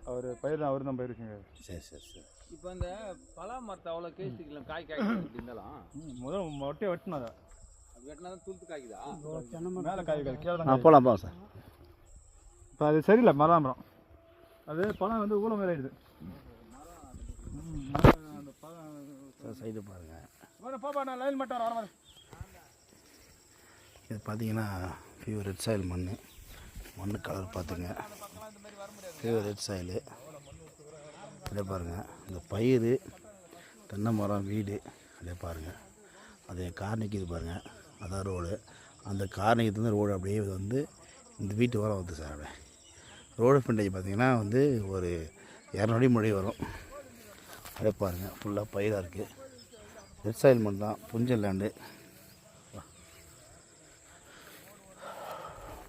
அவர் பயிர் அவர் தான் பயிர் வச்சுங்க. சரி. இப்போ இந்த பலா மரத்தை அவ்வளோ கேஸ்டிக்கலாம் காய் இருந்தாலும் முதல் மொட்டையை வெட்டினா அதை வெட்டினா தான் துளுத்து காய்க்குதா? மேலே காய் கீழே போகலாம் சார். இப்போ அது சரியில்லை மரம் அது பழம் வந்து ஊழ மேலே ஆயிடுது. அந்த பழம் சைடு பாருங்கள். பாப்பா நான் லைன் மட்டும் வர இது பார்த்தீங்கன்னா பியூர் ரெட் சாயில் மண் கலர் பார்த்துங்க. பியூர் ரெட் சாயிலு அப்படியே பாருங்கள். இந்த பயிர் தென்னை மரம் வீடு அப்படியே பாருங்கள். அது கார்னிக்குது பாருங்கள். அதான் ரோடு. அந்த கார்னிக்கு ரோடு அப்படியே வந்து இந்த வீட்டு வர வந்து சார். அப்படியே ரோடு ஃப்ரண்டேஜ் பார்த்திங்கன்னா வந்து ஒரு 200 அடி முன்னாடி வரும். அப்படியே பாருங்கள். ஃபுல்லாக பயிராக இருக்குது. ரெட் சாயில் மண் தான். புஞ்சல் லேண்டு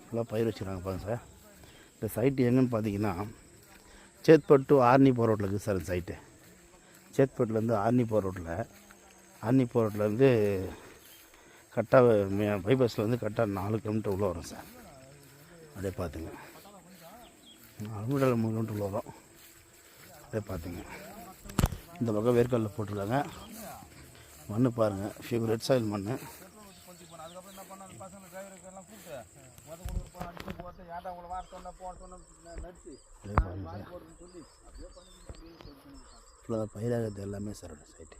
ஃபுல்லாக பயிர் வச்சுருக்காங்க பாருங்கள் சார். இந்த சைட்டு எங்கன்னு பார்த்தீங்கன்னா சேத்பட் டு ஆர்னி போகிற ரோட்டில் இருக்குது சார். இந்த சைட்டு சேத்பட்லேருந்து ஆர்னி போகிற ரோட்டிலேருந்து கரெக்டாக பைபாஸில் வந்து கரெக்டாக 4 கிலோமீட்டர் உள்ளே வரும் சார். அப்படியே பார்த்துங்க. 4 மீட்டர் 3 கிலோமீட்டர் உள்ள வரும். அப்படியே பார்த்துங்க. இந்த பக்கம் வேர்க்கடலை போட்டிருக்காங்க. மண் பாருங்கள். ஃபியூர் ரெட் சாயில் மண். ஃபுல்லாக பயிராகிறது எல்லாமே சார் சைட்டு.